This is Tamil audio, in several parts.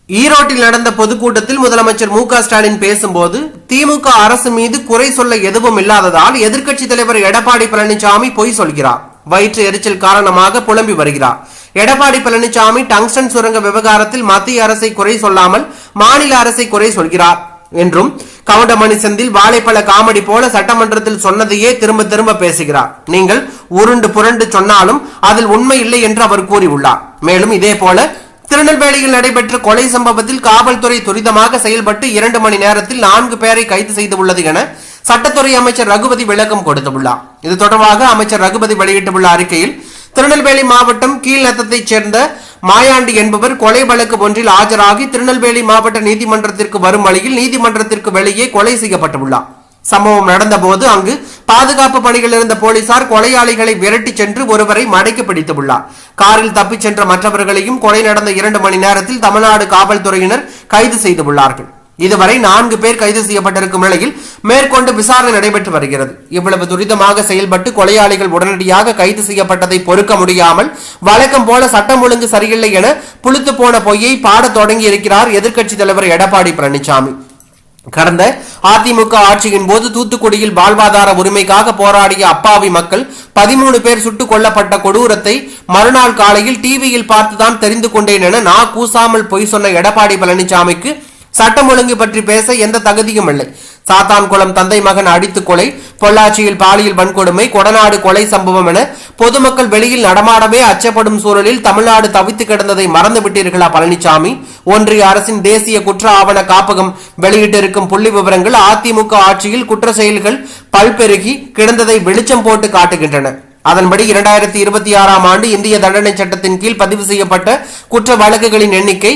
ஈரோட்டில் நடந்த பொதுக்கூட்டத்தில் முதலமைச்சர் மு.க.ஸ்டாலின் பேசும்போது திமுக அரசு மீது குறை சொல்ல எதுவும் இல்லாததால் எதிர்க்கட்சித் தலைவர் எடப்பாடி பழனிசாமி பொய் சொல்கிறார். வயிற்று எரிச்சல் காரணமாக புலம்பி வருகிறார். எடப்பாடி பழனிசாமி டங்ஸ்டன் சுரங்க விவகாரத்தில் மத்திய அரசை குறை சொல்லாமல் மாநில அரசை குறை சொல்கிறார் என்றும், கவுண்டமணி செந்தில் வாழைப்பழ காமெடி போல சட்டமன்றத்தில் சொன்னதையே திரும்ப திரும்ப பேசுகிறார். நீங்கள் உருண்டு புரண்டு சொன்னாலும் அதில் உண்மை இல்லை என்று அவர் கூறியுள்ளார். மேலும் இதே போல திருநெல்வேலியில் நடைபெற்ற கொலை சம்பவத்தில் காவல்துறை துரிதமாக செயல்பட்டு 2 மணி நேரத்தில் 4 பேரை கைது செய்துள்ளது என சட்டத்துறை அமைச்சர் ரகுபதி விளக்கம் கொடுத்துள்ளார். இது தொடர்பாக அமைச்சர் ரகுபதி வெளியிட்டுள்ள அறிக்கையில், திருநெல்வேலி மாவட்டம் கீழ்நத்தத்தைச் சேர்ந்த மாயாண்டி என்பவர் கொலை வழக்கு ஒன்றில் ஆஜராகி திருநெல்வேலி மாவட்ட நீதிமன்றத்திற்கு வரும் வழியில் நீதிமன்றத்திற்கு வெளியே கொலை செய்யப்பட்டுள்ளார். சம்பவம் நடந்த போது அங்கு பாதுகாப்பு பணியில் இருந்த போலீசார் கொலையாளிகளை விரட்டி சென்று ஒருவரை மடக்கி பிடித்துள்ளார். காரில் தப்பிச் சென்ற மற்றவர்களையும் கொலை நடந்த 2 மணி நேரத்தில் தமிழ்நாடு காவல்துறையினர் கைது செய்துள்ளார்கள். இதுவரை 4 பேர் கைது செய்யப்பட்டிருக்கும் நிலையில் மேற்கொண்டு விசாரணை நடைபெற்று வருகிறது. இவ்வளவு துரிதமாக செயல்பட்டு கொலையாளிகள் உடனடியாக கைது செய்யப்பட்டதை பொறுக்க முடியாமல் வழக்கம் போல சட்டம் ஒழுங்கு சரியில்லை என புளித்து போன பொய்யை பாடத் தொடங்கி இருக்கிறார் எதிர்க்கட்சித் தலைவர் எடப்பாடி பழனிசாமி. கடந்த அதிமுக ஆட்சியின் போது தூத்துக்குடியில் வாழ்வாதார உரிமைக்காக போராடிய அப்பாவி மக்கள் 13 பேர் சுட்டுக் கொல்லப்பட்ட கொடூரத்தை மறுநாள் காலையில் டிவியில் பார்த்துதான் தெரிந்து கொண்டேன் என கூசாமல் பொய் சொன்ன எடப்பாடி பழனிசாமிக்கு சட்டம் ஒழுங்கு பற்றி பேச எந்த தகுதியும் இல்லை. சாத்தான்குளம் தந்தை மகன் அடித்து கொலை, பொள்ளாச்சியில் பாலியல் வன்கொடுமை, கொடநாடு கொலை சம்பவம் என பொதுமக்கள் வெளியில் நடமாடவே அச்சப்படும் சூழலில் தமிழ்நாடு தவித்து கிடந்ததை மறந்து விட்டீர்களா பழனிசாமி? ஒன்றிய அரசின் தேசிய குற்ற ஆவண காப்பகம் வெளியிட்டிருக்கும் புள்ளி விவரங்கள் அதிமுக ஆட்சியில் குற்ற செயல்கள் பல்பெருகி கிடந்ததை வெளிச்சம் போட்டு காட்டுகின்றன. அதன்படி 2026ஆம் ஆண்டு இந்திய தண்டனை சட்டத்தின் கீழ் பதிவு செய்யப்பட்ட குற்ற வழக்குகளின் எண்ணிக்கை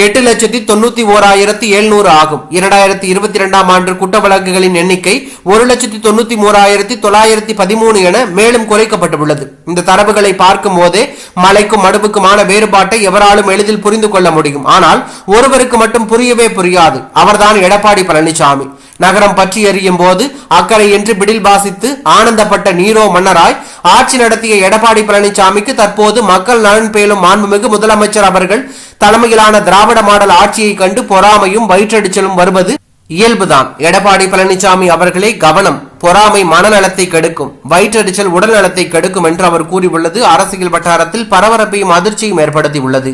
8,91,700 ஆகும். 2022ஆம் ஆண்டு குற்ற வழக்குகளின் எண்ணிக்கை 1,93,913 என மேலும் குறைக்கப்பட்டுள்ளது. இந்த தரவுகளை பார்க்கும் போதே மலைக்கும் மடுப்புக்குமான வேறுபாட்டை எவராலும் எளிதில் புரிந்து கொள்ள முடியும். ஆனால் ஒருவருக்கு மட்டும் புரியவே புரியாது. அவர்தான் எடப்பாடி பழனிசாமி. நகரம் பற்றி எறியும் போது அக்கறை என்று பிடில் வாசித்து ஆனந்தப்பட்ட நீரோ மன்னராய் ஆட்சி நடத்திய எடப்பாடி பழனிசாமிக்கு தற்போது மக்கள் நலன் பேலும் மாண்புமிகு முதலமைச்சர் அவர்கள் தலைமையிலான திராவிட மாடல் ஆட்சியை கண்டு பொறாமையும் வயிற்றடிச்சலும் வருவது இயல்புதான். எடப்பாடி பழனிசாமி அவர்களே கவனம், பொறாமை மனநலத்தை கெடுக்கும், வயிற்றடிச்சல் உடல் நலத்தை கெடுக்கும் என்று அவர் கூறியுள்ளது அரசியல் வட்டாரத்தில் பரபரப்பையும் அதிர்ச்சியும் ஏற்படுத்தியுள்ளது.